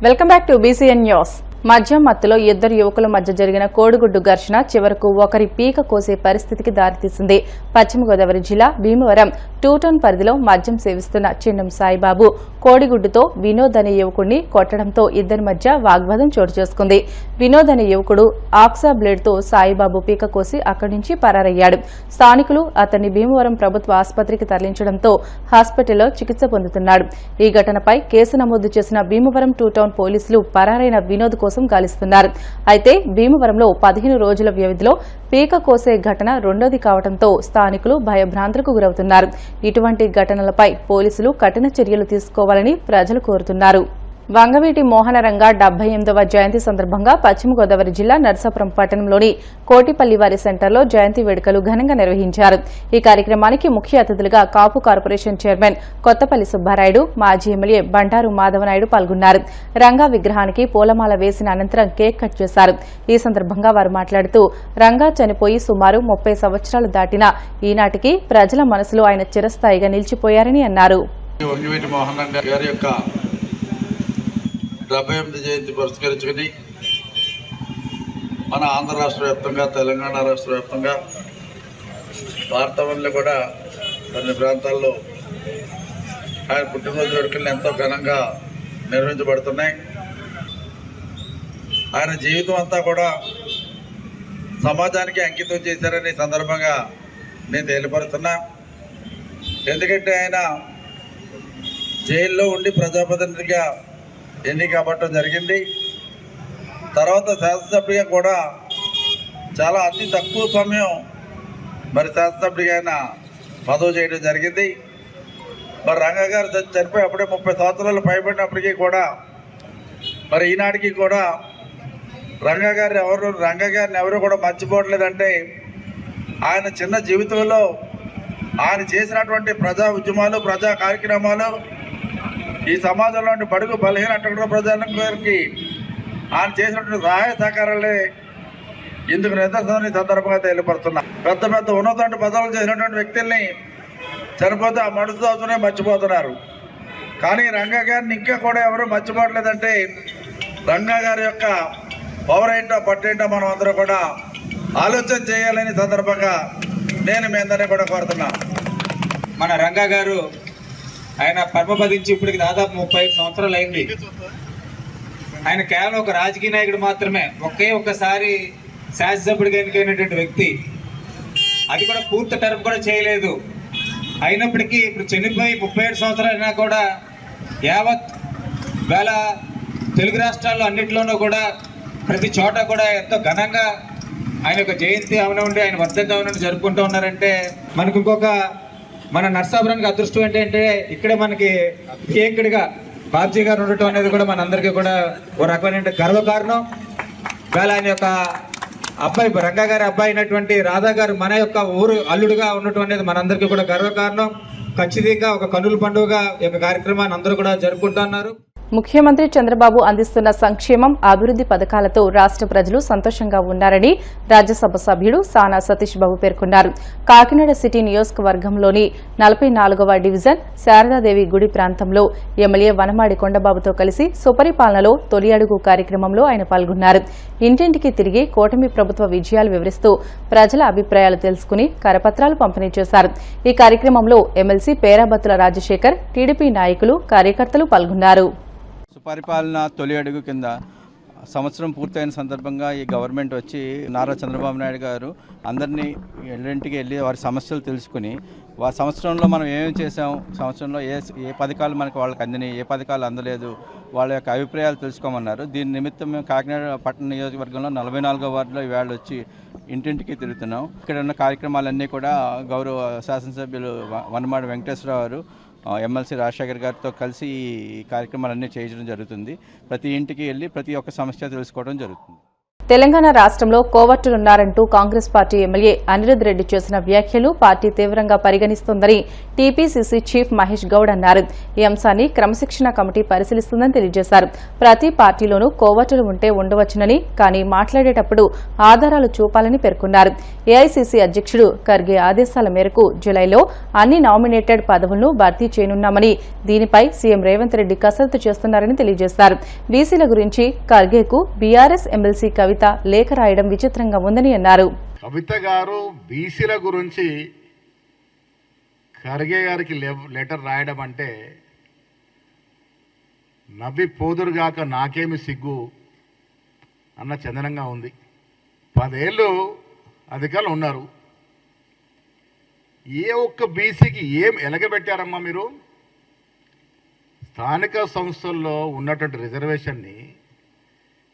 Welcome back to BCN news. మద్యం మత్తులో ఇద్దరు యువకుల మధ్య జరిగిన కోడిగుడ్డు ఘర్షణ చివరకు ఒకరి పీక కోసే పరిస్థితికి దారితీసింది. పశ్చిమ గోదావరి జిల్లా భీమవరం 2 టౌన్ పరిధిలో మద్యం సేవిస్తున్న చిన్నం సాయిబాబు కోడిగుడ్డుతో వినోద్ అనే యువకుడిని కొట్టడంతో ఇద్దరి మధ్య వాగ్వాదం చోటు చేసుకుంది. వినోద్ అనే యువకుడు ఆక్సా బ్లేడ్తో సాయిబాబు పీక కోసి అక్కడి నుంచి పరారయ్యాడు. స్థానికులు అతన్ని భీమవరం ప్రభుత్వ ఆసుపత్రికి తరలించడంతో హాస్పిటల్లో చికిత్స పొందుతున్నాడు. ఈ ఘటనపై కేసు నమోదు చేసిన భీమవరం 2 టౌన్ పోలీసులు పరారైన వినోద్ కోసం గాలిస్తున్నారు. అయితే భీమవరంలో 15 రోజుల వ్యవధిలో పీక కోసే ఘటన రెండోది కావడంతో స్థానికులు భయభ్రాంతులకు గురవుతున్నారు. ఇటువంటి ఘటనలపై పోలీసులు కఠిన చర్యలు తీసుకోవాలని ప్రజలు కోరుతున్నారు. వంగవీటి మోహనరంగ 78వ జయంతి సందర్భంగా పశ్చిమ గోదావరి జిల్లా నర్సాపురం పట్టణంలోని కోటిపల్లివారి సెంటర్లో జయంతి వేడుకలు ఘనంగా నిర్వహించారు. ఈ కార్యక్రమానికి ముఖ్య అతిథులుగా కాపు కార్పొరేషన్ చైర్మన్ కొత్తపల్లి సుబ్బారాయుడు, మాజీ ఎమ్మెల్యే బండారు మాధవనాయుడు పాల్గొన్నారు. రంగా విగ్రహానికి పూలమాల వేసిన అనంతరం కేక్ కట్ చేశారు. ఈ సందర్భంగా వారు మాట్లాడుతూ రంగా చనిపోయి సుమారు 30 సంవత్సరాలు దాటినా ఈనాటికి ప్రజల మనసులో ఆయన చిరస్థాయిగా నిలిచిపోయారని అన్నారు. 78 జయంతి పురస్కరించుకుని మన ఆంధ్ర రాష్ట్ర వ్యాప్తంగా, తెలంగాణ రాష్ట్ర వ్యాప్తంగా, భారతంలో కూడా కొన్ని ప్రాంతాల్లో ఆయన పుట్టినరోజు వేడుకలు ఎంతో ఘనంగా నిర్వహించబడుతున్నాయి. ఆయన జీవితం అంతా కూడా సమాజానికి అంకితం చేశారని సందర్భంగా నేను తెలియపరుస్తున్నా. ఎందుకంటే ఆయన జైల్లో ఉండి ప్రజాప్రతినిధిగా ఎన్నిక అవ్వటం జరిగింది. తర్వాత శాసనసభ్యుడిగా కూడా చాలా అతి తక్కువ సమయం శాసనసభ్యుడిగా ఆయన పదవి చేయడం జరిగింది. రంగా గారు చనిపోయి అప్పుడే 30 సంవత్సరాలు పైబడినప్పటికీ కూడా ఈనాటికి కూడా రంగా గారిని ఎవరు కూడా మర్చిపోవట్లేదంటే ఆయన చిన్న జీవితంలో ఆయన చేసినటువంటి ప్రజా ఉద్యమాలు, ప్రజా కార్యక్రమాలు, ఈ సమాజంలోని బడుగు బలహీన అట్టడుగున ప్రజలకి ఆయన చేసినటువంటి సహాయ సహకారాలే ఇందుకు నిదర్శనం సందర్భంగా తెలియపడుతున్నా. పెద్ద పెద్ద ఉన్నటువంటి పదవులు చేసినటువంటి వ్యక్తుల్ని చనిపోతే ఆ మనసు అవసరమే మర్చిపోతున్నారు. కానీ రంగా గారిని ఇంకా కూడా ఎవరు మర్చిపోవట్లేదంటే రంగా గారి యొక్క పవర్ ఏంటో పట్టేంటో మనం అందరూ కూడా ఆలోచన చేయాలని సందర్భంగా నేను మీ అందరినీ కూడా కోరుతున్నా. మన రంగా గారు ఆయన పరమపదించి ఇప్పటికి దాదాపు 35 సంవత్సరాలు అయింది. ఆయన కేవలం ఒక రాజకీయ నాయకుడు మాత్రమే, ఒక్కసారి శాసనసభ్యుడిగా ఎన్నికైనటువంటి వ్యక్తి. అది కూడా పూర్తి టర్మ్ కూడా చేయలేదు. అయినప్పటికీ ఇప్పుడు చనిపోయి 37 సంవత్సరాలు అయినా కూడా యావత్ వేళ తెలుగు రాష్ట్రాల్లో అన్నింటిలోనూ కూడా ప్రతి చోట కూడా ఎంతో ఘనంగా ఆయన యొక్క జయంతి అవనండి, ఆయన వర్ధంతి అవనండి జరుపుకుంటూ ఉన్నారంటే మనకు మన నర్సాపురానికి అదృష్టం ఏంటంటే ఇక్కడే మనకి కేకుడిగా బాబ్జీ గారు ఉండటం అనేది కూడా మనందరికీ కూడా ఓ రకమైన గర్వకారణం. వేళ ఆయన యొక్క అబ్బాయి రంగా గారి అబ్బాయి అయినటువంటి రాధా గారు మన యొక్క ఊరు అల్లుడుగా ఉండటం అనేది మనందరికీ కూడా గర్వకారణం. ఖచ్చితంగా ఒక కన్నుల పండుగగా ఈ యొక్క కార్యక్రమాన్ని అందరూ కూడా జరుపుకుంటున్నారు. ముఖ్యమంత్రి చంద్రబాబు అందిస్తున్న సంక్షేమం, అభివృద్ది పథకాలతో రాష్ట్ర ప్రజలు సంతోషంగా ఉన్నారని రాజ్యసభ సభ్యుడు సానా సతీష్ బాబు పేర్కొన్నారు. కాకినాడ సిటీ నియోజకవర్గంలోని 44వ డివిజన్ శారదాదేవి గుడి ప్రాంతంలో ఎమ్మెల్యే వనమాడి కొండబాబుతో కలిసి సుపరిపాలనలో తొలి అడుగు కార్యక్రమంలో ఆయన పాల్గొన్నారు. ఇంటింటికి తిరిగి కూటమి ప్రభుత్వ విజయాలు వివరిస్తూ ప్రజల అభిప్రాయాలు తెలుసుకుని కరపత్రాలు పంపిణీ చేశారు. ఈ కార్యక్రమంలో ఎమ్మెల్సీ పేరాబత్తుల రాజశేఖర్, టీడీపీ నాయకులు, కార్యకర్తలు పాల్గొన్నారు. సుపరిపాలన తొలి అడుగు కింద సంవత్సరం పూర్తయిన సందర్భంగా ఈ గవర్నమెంట్ వచ్చి నారా చంద్రబాబు నాయుడు గారు అందరినీ ఇంటికి వెళ్ళి వారి సమస్యలు తెలుసుకుని వారి సంవత్సరంలో మనం ఏమేమి చేసాం, సంవత్సరంలో ఏ పథకాలు మనకు వాళ్ళకి అందినాయి, ఏ పథకాలు అందలేదు, వాళ్ళ యొక్క అభిప్రాయాలు తెలుసుకోమన్నారు. దీని నిమిత్తం మేము కాకినాడ పట్టణ నియోజకవర్గంలో 44వ వార్డులో ఈవేళ వచ్చి ఇంటింటికి తిరుగుతున్నాం. ఇక్కడ ఉన్న కార్యక్రమాలన్నీ కూడా గౌరవ శాసనసభ్యులు వనమాడి వెంకటేశ్వరరావు గారు, ఎమ్మెల్సీ రాజశేఖర్ గారితో కలిసి ఈ కార్యక్రమాలన్నీ చేయడం జరుగుతుంది. ప్రతి ఇంటికి వెళ్ళి ప్రతి ఒక్క సమస్య తెలుసుకోవడం జరుగుతుంది. తెలంగాణ రాష్ట్రంలో కోవర్టులున్నారంటూ కాంగ్రెస్ పార్టీ ఎమ్మెల్యే అనిరుద్ రెడ్డి చేసిన వ్యాఖ్యలు పార్టీ తీవ్రంగా పరిగణిస్తోందని టీపీసీసీ చీఫ్ మహేష్ గౌడ్ అన్నారు. ఈ అంశాన్ని క్రమశిక్షణ కమిటీ పరిశీలిస్తుందని తెలియజేశారు. ప్రతి పార్టీలోనూ కోవర్టులు ఉంటే ఉండవచ్చునని, కానీ మాట్లాడేటప్పుడు ఆధారాలు చూపాలని పేర్కొన్నారు. ఏఐసీసీ అధ్యక్షుడు ఖర్గే ఆదేశాల మేరకు జులైలో అన్ని నామినేటెడ్ పదవులను భర్తీ చేయనున్నామని, దీనిపై సీఎం రేవంత్ రెడ్డి కసరత్తు చేస్తున్నారని తెలియజేశారు. బీసీల గురించి ఖర్గేకు బీఆర్ఎస్ ఎమ్మెల్సీ కవిత లేఖ రాయడం విచిత్రంగా ఉందని అన్నారు. కవిత గారు బీసీల గురించి ఖర్గే గారికి లెటర్ రాయడం అంటే నవ్వి పోదురుగాక నాకేమి సిగ్గు అన్న చందనంగా ఉంది. 10 ఏళ్ళు అధికారులు ఉన్నారు. ఏ ఒక్క బీసీకి ఏం ఎలగబెట్టారమ్మా మీరు? స్థానిక సంస్థల్లో ఉన్నటువంటి రిజర్వేషన్ని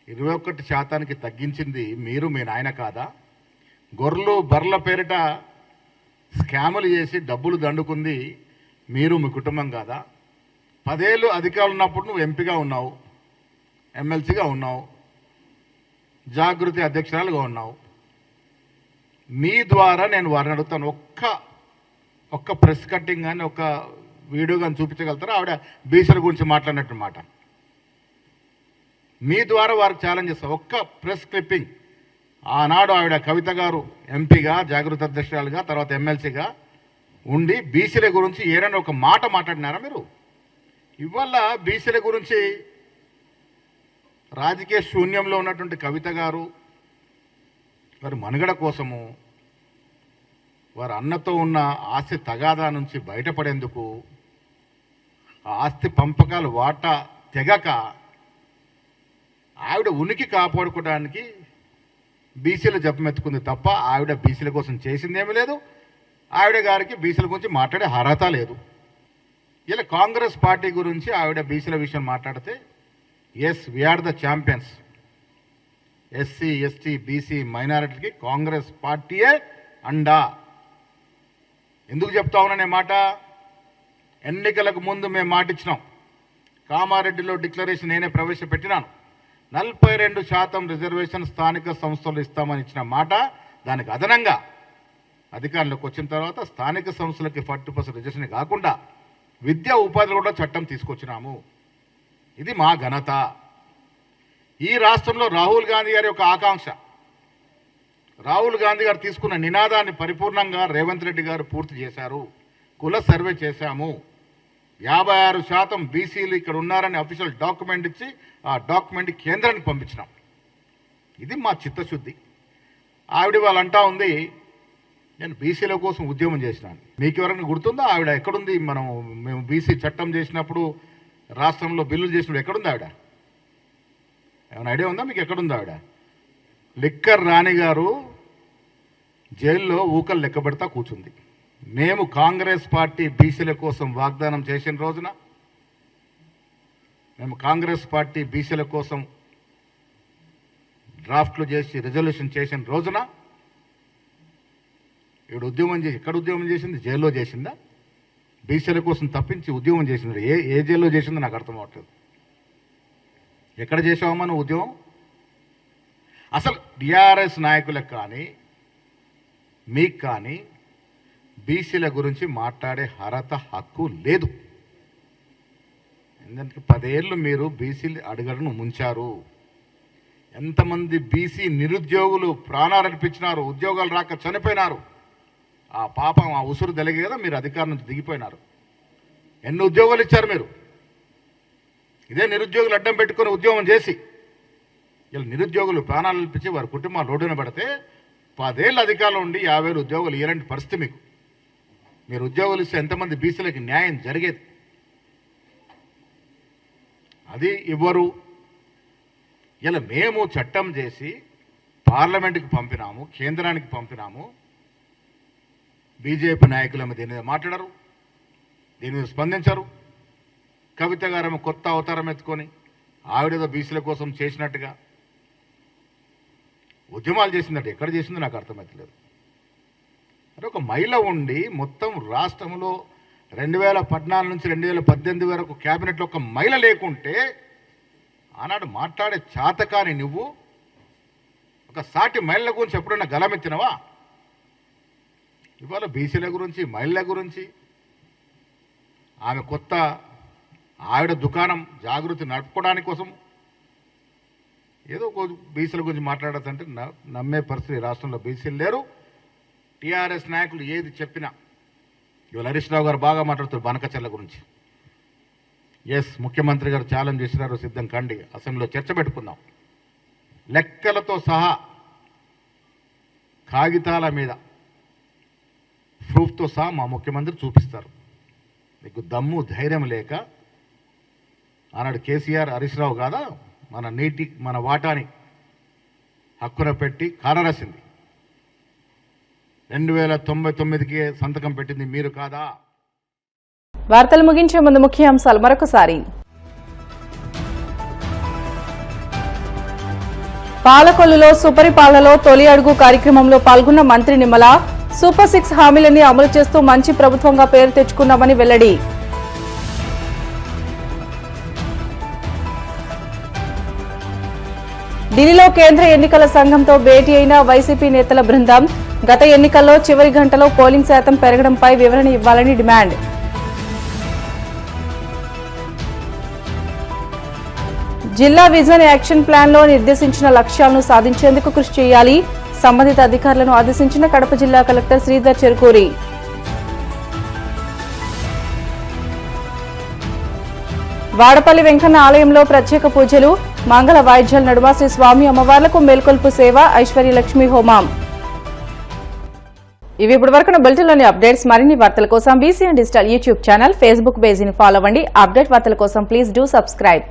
21% తగ్గించింది మీరు, మీ నాయన కాదా? గొర్రెలు బర్రెల పేరిట స్కాములు చేసి డబ్బులు దండుకుంది మీరు, మీ కుటుంబం కాదా? 10 ఏళ్ళు అధికారులు ఉన్నప్పుడు నువ్వు ఎంపీగా ఉన్నావు, ఎమ్మెల్సీగా ఉన్నావు, జాగృతి అధ్యక్షురాలుగా ఉన్నావు. మీ ద్వారా నేను వారిని అడుగుతాను, ఒక్క ప్రెస్ కట్టింగ్ కానీ ఒక వీడియో కానీ చూపించగలుగుతారా? ఆవిడ బీసీల గురించి మాట్లాడినట్టు మాట మీ ద్వారా వారికి ఛాలెంజ్ చేస్తాం. ఒక్క ప్రెస్ క్లిప్పింగ్ ఆనాడు ఆవిడ కవిత గారు ఎంపీగా, జాగృతి అధ్యక్షురాలుగా, తర్వాత ఎమ్మెల్సీగా ఉండి బీసీల గురించి ఏదైనా ఒక మాట మాట్లాడినారా మీరు? ఇవాళ బీసీల గురించి రాజకీయ శూన్యంలో ఉన్నటువంటి కవిత గారు వారి మనుగడ కోసము, వారి అన్నతో ఉన్న ఆస్తి తగాదా నుంచి బయటపడేందుకు, ఆ ఆస్తి పంపకాలు వాటా తెగక ఆవిడ ఉనికి కాపాడుకోవడానికి బీసీలు జపమెత్తుకుంది తప్ప ఆవిడ బీసీల కోసం చేసిందేమీ లేదు. ఆవిడ గారికి బీసీల గురించి మాట్లాడే అర్హత లేదు. ఇలా కాంగ్రెస్ పార్టీ గురించి ఆవిడ బీసీల విషయం మాట్లాడితే, yes we are the champions, SC ST BC మైనారిటీకి కాంగ్రెస్ పార్టీయే అండా. ఎందుకు చెప్తా ఉన్నానే మాట? ఎన్నికలకు ముందు మేము మాట ఇచ్చినాం. కామారెడ్డిలో డిక్లరేషన్ నేనే ప్రవేశపెట్టినాను. 42% రిజర్వేషన్ స్థానిక సంస్థలు ఇస్తామని ఇచ్చిన మాట, దానికి అదనంగా అధికారంలోకి వచ్చిన తర్వాత స్థానిక సంస్థలకి 40% రిజర్వేషన్ కాకుండా విద్యా ఉపాధిలో కూడా చట్టం తీసుకొచ్చినాము. ఇది మా ఘనత. ఈ రాష్ట్రంలో రాహుల్ గాంధీ గారి యొక్క ఆకాంక్ష, రాహుల్ గాంధీ గారు తీసుకున్న నినాదాన్ని పరిపూర్ణంగా రేవంత్ రెడ్డి గారు పూర్తి చేశారు. కుల సర్వే చేశాము. 56% బీసీలు ఇక్కడ ఉన్నారని అఫీషియల్ డాక్యుమెంట్ ఇచ్చి ఆ డాక్యుమెంట్ కేంద్రానికి పంపించినాం. ఇది మా చిత్తశుద్ధి. ఆవిడ వాళ్ళు అంటా ఉంది, నేను బీసీల కోసం ఉద్యమం చేసినాను. మీకు ఎవరైనా గుర్తుందా? ఆవిడ ఎక్కడుంది? మేము బీసీ చట్టం చేసినప్పుడు, రాష్ట్రంలో బిల్లులు చేసినప్పుడు ఎక్కడుంది ఆవిడ? ఏమైనా ఐడియా ఉందా మీకు? ఎక్కడుంది ఆవిడ? లిక్కర్ రాణి గారు జైల్లో ఊకలు లెక్క పెడతా కూర్చుంది. మేము కాంగ్రెస్ పార్టీ బీసీల కోసం వాగ్దానం చేసిన రోజున, మేము కాంగ్రెస్ పార్టీ బీసీల కోసం డ్రాఫ్ట్లు చేసి రిజల్యూషన్ చేసిన రోజున ఇప్పుడు ఉద్యమం చేసి, ఎక్కడ ఉద్యమం చేసింది? జైల్లో చేసిందా? బీసీల కోసం తప్పించి ఉద్యమం చేసింది ఏ జైల్లో చేసిందో నాకు అర్థం అవట్లేదు. ఎక్కడ చేసావమ్మా నువ్వు ఉద్యమం? అసలు టీఆర్ఎస్ నాయకులకు కానీ మీకు కానీ బీసీల గురించి మాట్లాడే అర్హత, హక్కు లేదు. ఎందుకంటే 10 ఏళ్ళు మీరు బీసీలు అడుగడును ముంచారు. ఎంతమంది బీసీ నిరుద్యోగులు ప్రాణాలు అర్పించినారు, ఉద్యోగాలు రాక చనిపోయినారు. ఆ పాపం, ఆ ఉసురు తెలిగే కదా మీరు అధికారం నుంచి దిగిపోయినారు. ఎన్ని ఉద్యోగాలు ఇచ్చారు మీరు? ఇదే నిరుద్యోగులు అడ్డం పెట్టుకుని ఉద్యోగం చేసి ఇలా నిరుద్యోగులు ప్రాణాలు అర్పించి వారి కుటుంబాలు రోడ్డున పెడితే 10 ఏళ్ళు అధికారంలో ఉండి 50,000 ఉద్యోగాలు ఇలాంటి పరిస్థితి మీకు. మీరు ఉద్యోగాలు ఇస్తే ఎంతమంది బీసీలకి న్యాయం జరిగేది? అది ఇవ్వరు. ఇలా మేము చట్టం చేసి పార్లమెంటుకి పంపినాము, కేంద్రానికి పంపినాము. బీజేపీ నాయకులు దీని మీద మాట్లాడరు, దీని మీద స్పందించరు. కవిత గారు కొత్త అవతారం ఎత్తుకొని ఆవిడేదో బీసీల కోసం చేసినట్టుగా ఉద్యమాలు చేసిందట. ఎక్కడ చేసిందో నాకు అర్థమవుతలేదు. అంటే ఒక మహిళ ఉండి మొత్తం రాష్ట్రంలో 2014 నుంచి 2018 వరకు క్యాబినెట్లో ఒక మహిళ లేకుంటే ఆనాడు మాట్లాడే చాతకాని నువ్వు ఒక సాటి మహిళల గురించి ఎప్పుడైనా గలమెత్తినవా? ఇవాళ బీసీల గురించి, మహిళల గురించి, ఆమె కొత్త ఆవిడ దుకాణం జాగృతి నడుపుకోవడానికి కోసం ఏదో బీసీల గురించి మాట్లాడదంటే నమ్మే పరిస్థితి రాష్ట్రంలో బీసీలు లేరు. టీఆర్ఎస్ నాయకులు ఏది చెప్పినా, ఇవాళ హరీష్ రావు గారు బాగా మాట్లాడుతారు బనకచర్ల గురించి. ఎస్, ముఖ్యమంత్రి గారు ఛాలెంజ్ చేసినారు, సిద్ధం కండి, అసెంబ్లీలో చర్చ పెట్టుకుందాం. లెక్కలతో సహా కాగితాల మీద ప్రూఫ్తో సహా మా ముఖ్యమంత్రి చూపిస్తారు. మీకు దమ్ము ధైర్యం లేక ఆనాడు కేసీఆర్ హరీష్ రావు కాదా మన వాటాని హక్కున పెట్టి కారరాసింది. 2099కి సంతకం పెట్టింది మీరు కాదా? వార్తలు ముగించే ముందు ముఖ్యాంశాలు మరొకసారి. పాలకొల్లులో సుపరిపాలనలో తొలి అడుగు కార్యక్రమంలో పాల్గొన్న మంత్రి నిమ్మల సూపర్ 6 హామీలని అమలు చేస్తూ మంచి ప్రభుత్వంగా పేరు తెచ్చుకున్నామని వెల్లడి. ఢిల్లీలో కేంద్ర ఎన్నికల సంఘంతో భేటీ అయిన వైసీపీ నేతల బృందం గత ఎన్నికల్లో చివరి గంటలో పోలింగ్ శాతం పెరగడంపై వివరణ ఇవ్వాలని డిమాండ్. జిల్లా విజన్ యాక్షన్ ప్లాన్ లో నిర్దేశించిన లక్ష్యాలను సాధించేందుకు కృషి చేయాలి. సంబంధిత అధికారులను ఆదేశించిన కడప జిల్లా కలెక్టర్ శ్రీధర్ చెరుకూరి. వాడపల్లి వెంకన్న ఆలయంలో ప్రత్యేక పూజలు, మంగళ వాయిద్యాల నడుమ శ్రీ స్వామి అమ్మవార్లకు మేల్కొల్పు సేవ, ఐశ్వర్యలక్ష్మి హోమం. ఇవి ఇప్పటి వరకు బులెటిన్లోని అప్డేట్స్. మరిన్ని వార్తల కోసం BCN digital YouTube channel, Facebook పేజీని ఫాలో అవ్వండి. అప్డేట్ వార్తల కోసం ప్లీజ్ డూ సబ్స్క్రైబ్.